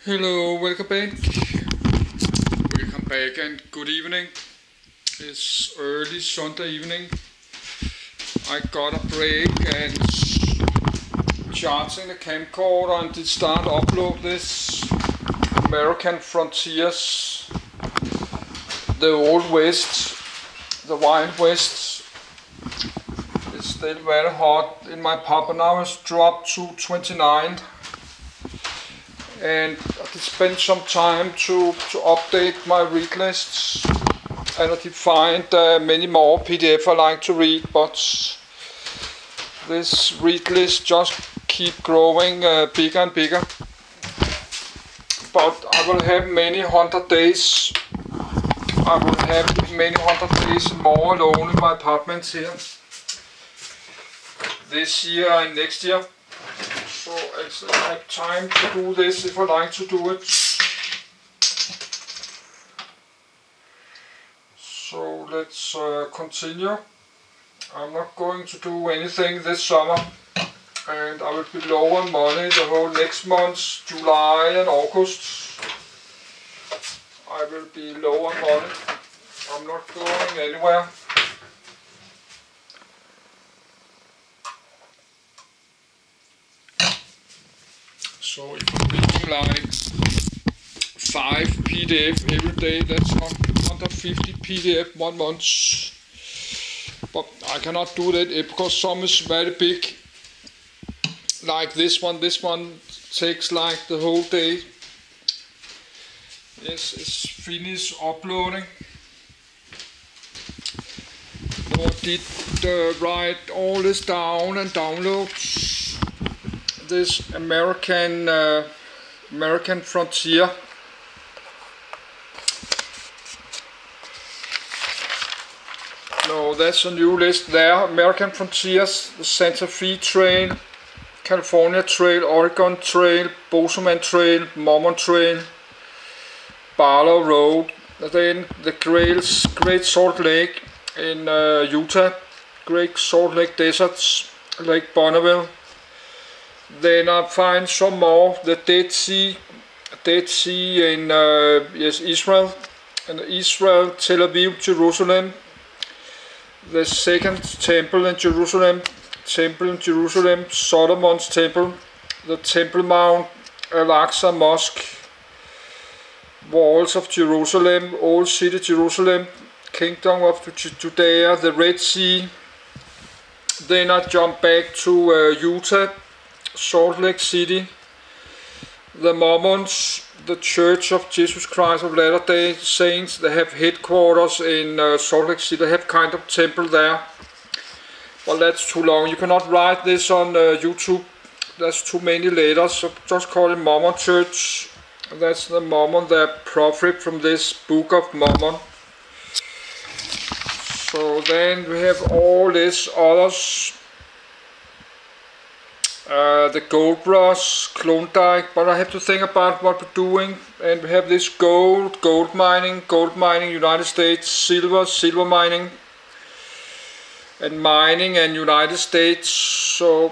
Hello, welcome back. Welcome back and good evening. It's early Sunday evening. I got a break and charging the camcorder and did start upload this American Frontiers, the Old West, the Wild West. It's still very hot in my papa now. It's dropped to 29. And I did spend some time to update my read lists, and I did find many more PDF I like to read, but this read list just keep growing bigger and bigger. But I will have many 100 days. I will have many 100 days more alone in my apartment here this year and next year. So I have time to do this if I like to do it. So let's continue. I'm not going to do anything this summer, and I will be low on money the whole next month, July and August. I will be low on money. I'm not going anywhere. So if I'm reading like 5 PDF every day, that's 150 PDF 1 month. But I cannot do that because some is very big. Like this one takes like the whole day. Yes, it's finished uploading. I did write all this down and download this American Frontier. No, that's a new list there. American Frontiers, the Santa Fe Trail, California Trail, Oregon Trail, Bozeman Trail, Mormon Trail, Barlow Road, then the Great Salt Lake in Utah, Great Salt Lake Deserts, Lake Bonneville. Then I find some more, the Dead Sea in Israel, and Israel, Tel Aviv, Jerusalem, the second temple in Jerusalem, Solomon's temple, the Temple Mount, Al-Aqsa Mosque, walls of Jerusalem, Old City Jerusalem, Kingdom of Judea, the Red Sea. Then I jump back to Utah, Salt Lake City, the Mormons, the Church of Jesus Christ of Latter-day Saints. They have headquarters in Salt Lake City. They have kind of temple there. But that's too long. You cannot write this on YouTube. There's too many letters. So just call it Mormon Church. That's the Mormon, the prophet from this Book of Mormon. So then we have all these others. The Gold Rush, Klondike, but I have to think about what we're doing. And we have this gold mining, United States, silver mining, and United States. So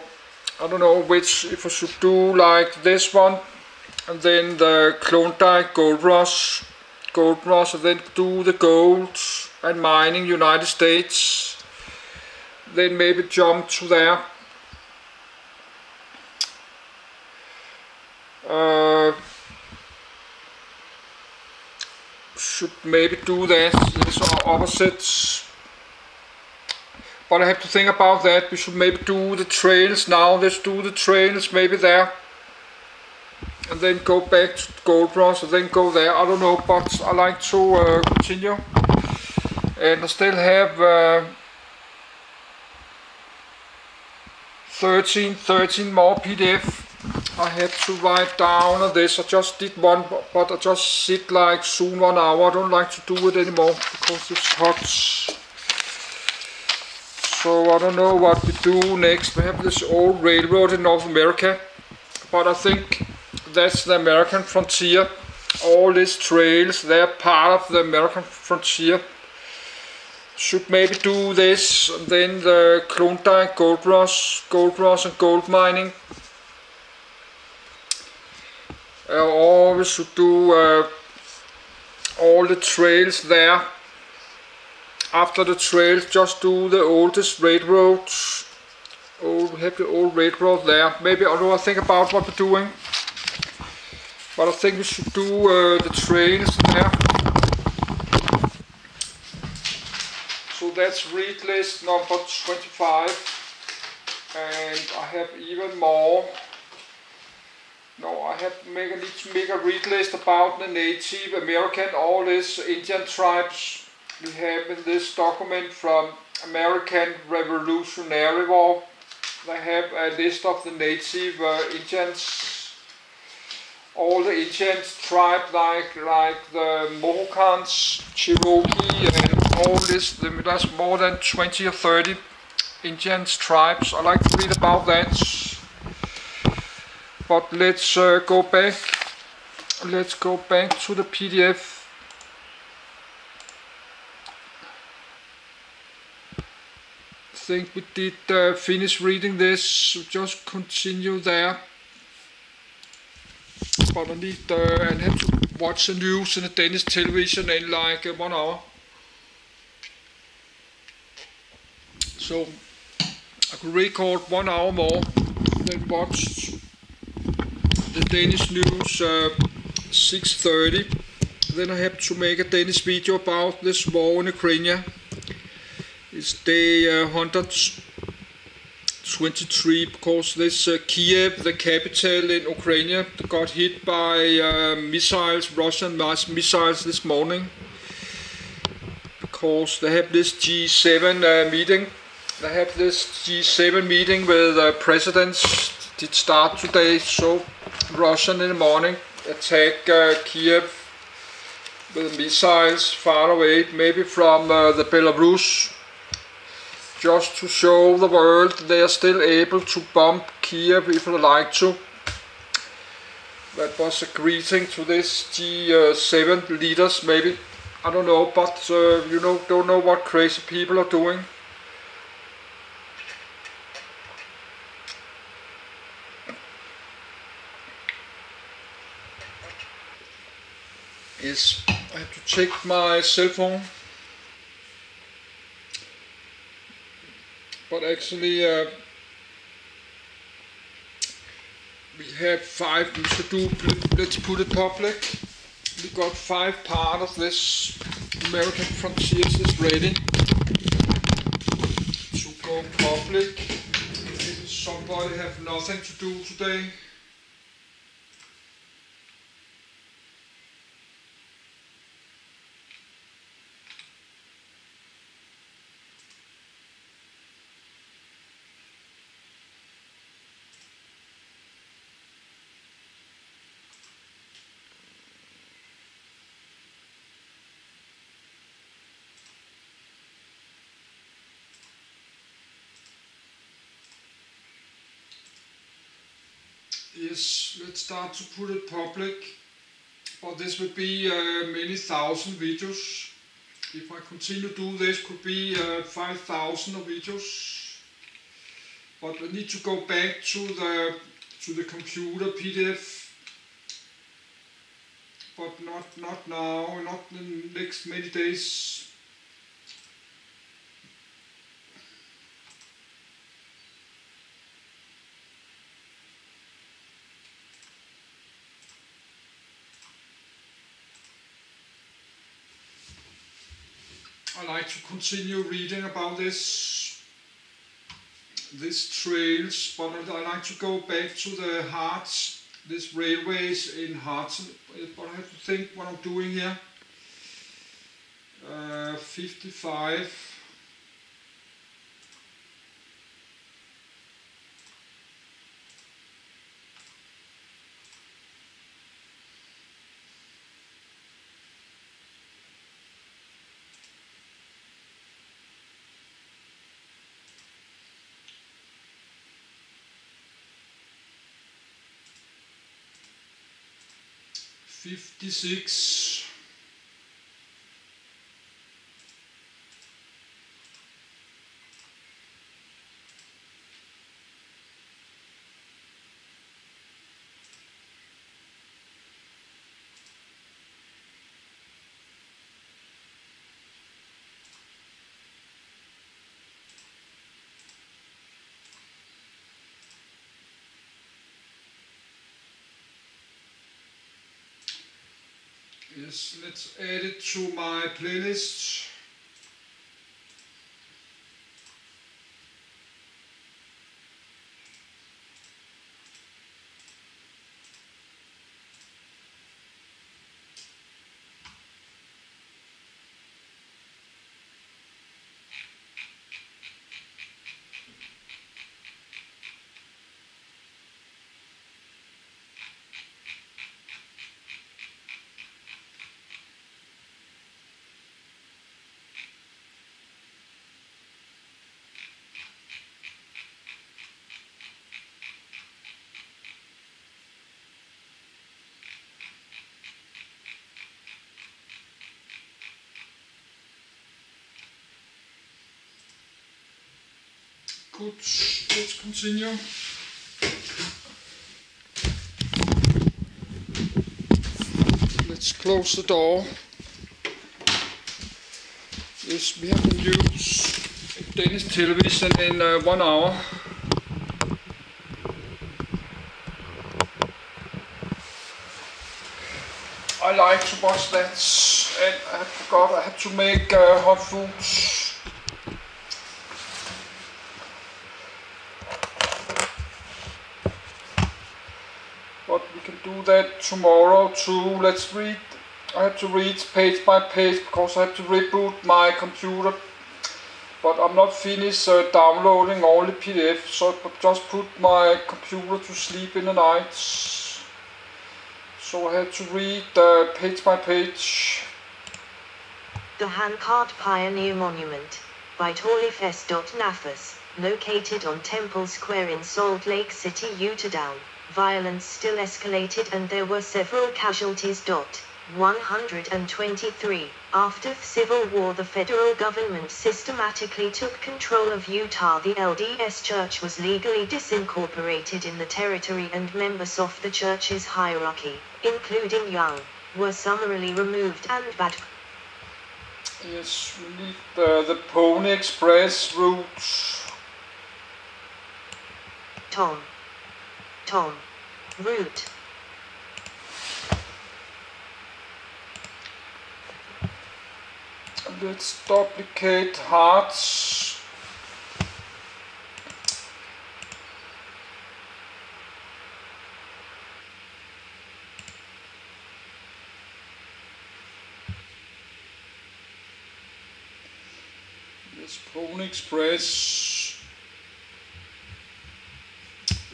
I don't know which, if I should do like this one, and then the Klondike, Gold Rush, and then do the gold and mining, United States, then maybe jump to there. Should maybe do that, these are opposites, but I have to think about that. We should maybe do the trails now. Let's do the trails maybe there, and then go back to Gold Rush and then go there. I don't know, but I like to continue, and I still have 13 more PDF I had to write down on this. I just did one, but I just sit like soon 1 hour. I don't like to do it anymore because it's hot. So I don't know what we do next. We have this old railroad in North America, but I think that's the American Frontier. All these trails, they're part of the American Frontier. Should maybe do this, and then the Klondike, Gold Rush and gold mining. I always should do all the trails there. After the trails, just do the oldest railroads. Have the old railroad there. Maybe although I think about what we're doing, but I think we should do the trails there. So that's read list number 25, and I have even more. No, I need to make a read list about the Native American, all these Indian tribes we have in this document from American Revolutionary War. They have a list of the Native Indians, all the Indian tribes like the Mohawks, Cherokee, and all this. There's more than 20 or 30 Indian tribes. I like to read about that. But let's go back. Let's go back to the PDF. I think we did finish reading this, so just continue there. But I need and have to watch the news in the Danish television in like 1 hour. So I could record 1 hour more, then watch the Danish news 6:30. Then I have to make a Danish video about this war in Ukraine. It's day 123 because this Kiev, the capital in Ukraine, got hit by missiles, Russian missiles this morning. Because they have this G7 meeting. They have this G7 meeting with presidents. It did start today, so Russian in the morning attack Kiev with missiles far away, maybe from the Belarus. Just to show the world they are still able to bomb Kiev if they like to. That was a greeting to this G7 leaders, maybe. I don't know, but don't know what crazy people are doing. Yes, I have to check my cell phone. But actually, we have 5. We should do. Let's put it public. We got 5 parts of this American Frontiers is ready to go public. If somebody have nothing to do today. Yes, let's start to put it public, but this will be many thousand videos. If I continue to do this, could be 5,000 videos. But I need to go back to the computer PDF, but not now, not in the next many days. I like to continue reading about these trails, but I like to go back to the Harz, these railways in Harz. But I have to think what I'm doing here. 55. $56. Yes, let's add it to my playlist. Good, let's continue. Let's close the door. Yes, we have the news. Danish television in 1 hour. I like to watch that, and I forgot I had to make hot food. But we can do that tomorrow too. Let's read. I have to read page by page because I have to reboot my computer. But I'm not finished downloading all the PDF, so I just put my computer to sleep in the night. So I had to read page by page. The Handcart Pioneer Monument by Torlifes.Nafas, located on Temple Square in Salt Lake City, Utah. Violence still escalated and there were several casualties. 123. After the Civil War, the federal government systematically took control of Utah. The LDS Church was legally disincorporated in the territory, and members of the church's hierarchy, including Young, were summarily removed and banned. Yes, we need the Pony Express route. Tom. Route. Let's duplicate hearts. Yes, Pony Express.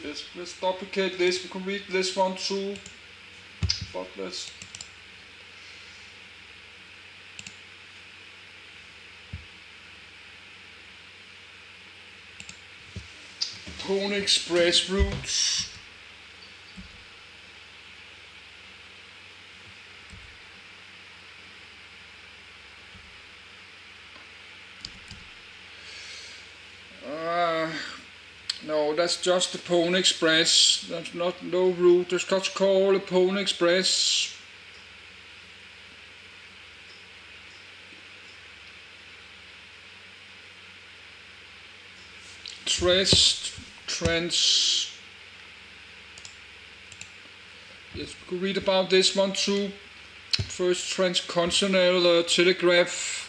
Yes, let's duplicate this. We can read this one too. But let's Pony Express routes. No, that's just the Pony Express. That's not no route. It's just called a Pony Express. Trends. Yes, we could read about this one too. First transcontinental telegraph.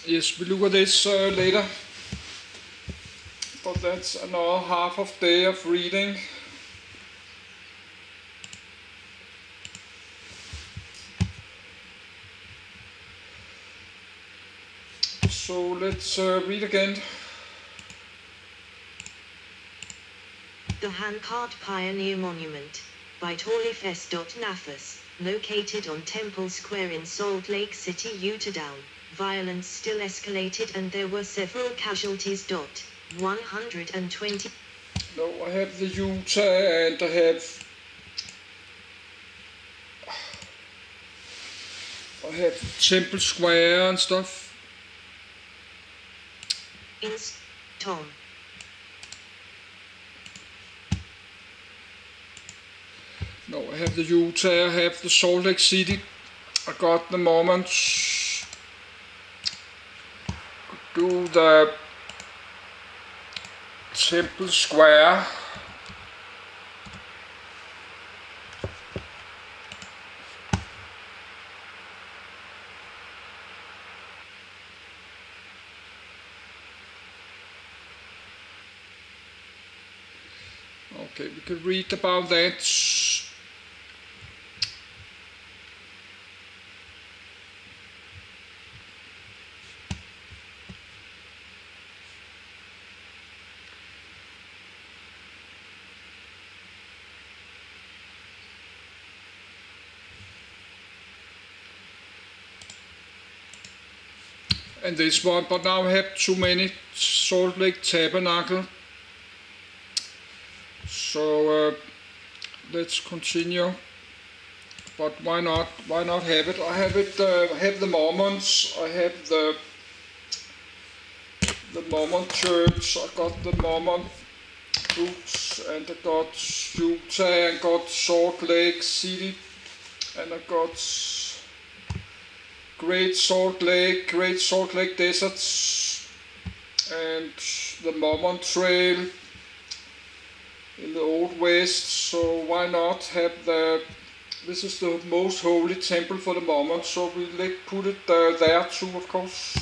Yes, we look at this later. But that's another half of day of reading. So let's read again. The Handcart Pioneer Monument by Torlifes.Nafas, located on Temple Square in Salt Lake City, Utah. Violence still escalated and there were several casualties. 120. No, I have the Utah and I have Temple Square and stuff. Tom. No, I have the Utah, I have the Salt Lake City. I got the Mormons. do the Temple Square. Okay, we can read about that. And this one, but now I have too many Salt Lake Tabernacle. So let's continue. But why not? Why not have it? I have it. Have the Mormons. I have the Mormon Church. I got the Mormon books, and I got Utah, and got Salt Lake City, and I got Great Salt Lake Deserts, and the Mormon Trail in the Old West. So why not have this is the most holy temple for the Mormons, so we put it there too, of course.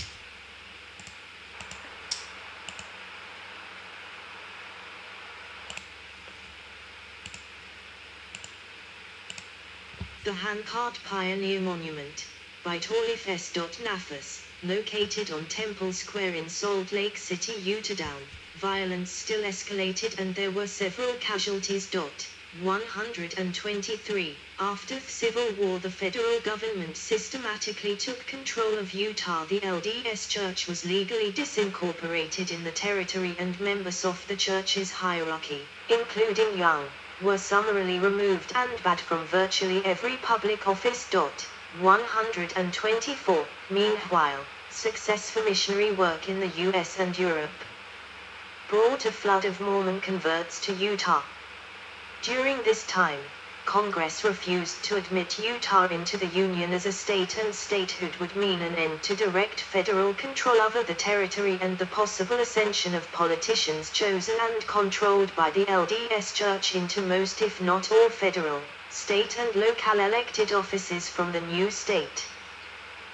The Handcart Pioneer Monument by Torleif S. Nafas, located on Temple Square in Salt Lake City, Utah. Violence still escalated and there were several casualties. 123. After the Civil War, the federal government systematically took control of Utah. The LDS Church was legally disincorporated in the territory, and members of the church's hierarchy, including Young, were summarily removed and banned from virtually every public office. 124. Meanwhile, successful missionary work in the US and Europe brought a flood of Mormon converts to Utah. During this time, Congress refused to admit Utah into the Union as a state, and statehood would mean an end to direct federal control over the territory and the possible ascension of politicians chosen and controlled by the LDS Church into most, if not all, federal, state and local elected offices from the new state.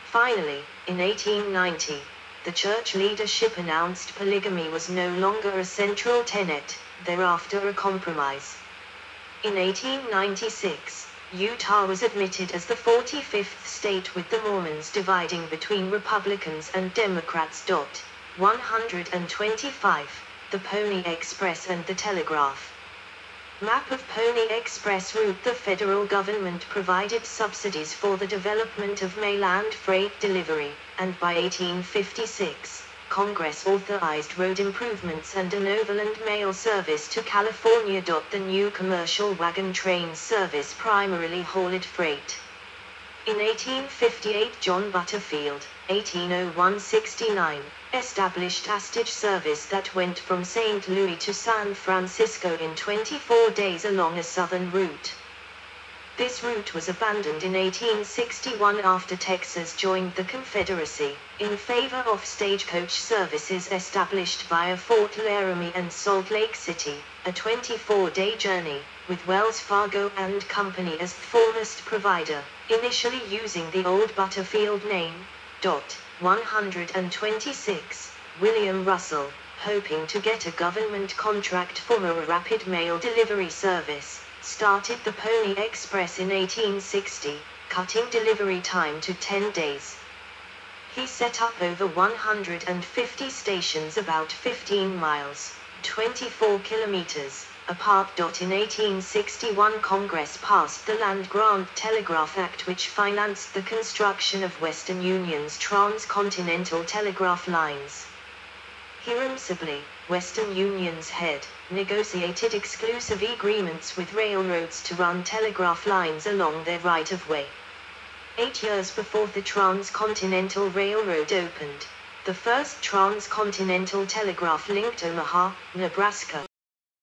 Finally, in 1890, the church leadership announced polygamy was no longer a central tenet, thereafter a compromise. In 1896, Utah was admitted as the 45th state, with the Mormons dividing between Republicans and Democrats. 125. The Pony Express and the Telegraph. Map of Pony Express route. The federal government provided subsidies for the development of mainland freight delivery, and by 1856, Congress authorized road improvements and an overland mail service to California. The new commercial wagon train service primarily hauled freight. In 1858, John Butterfield, 1801-69, established a stage service that went from St. Louis to San Francisco in 24 days along a southern route. This route was abandoned in 1861 after Texas joined the Confederacy, in favor of stagecoach services established via Fort Laramie and Salt Lake City, a 24-day journey, with Wells Fargo and Company as the foremost provider, initially using the old Butterfield name. 126. William Russell, hoping to get a government contract for a rapid mail delivery service, started the Pony Express in 1860, cutting delivery time to 10 days. He set up over 150 stations about 15 miles, 24 kilometers, apart. In 1861, Congress passed the Land Grant Telegraph Act, which financed the construction of Western Union's transcontinental telegraph lines. Hiram Sibley, Western Union's head, negotiated exclusive agreements with railroads to run telegraph lines along their right-of-way. 8 years before the Transcontinental Railroad opened, the first transcontinental telegraph linked Omaha, Nebraska,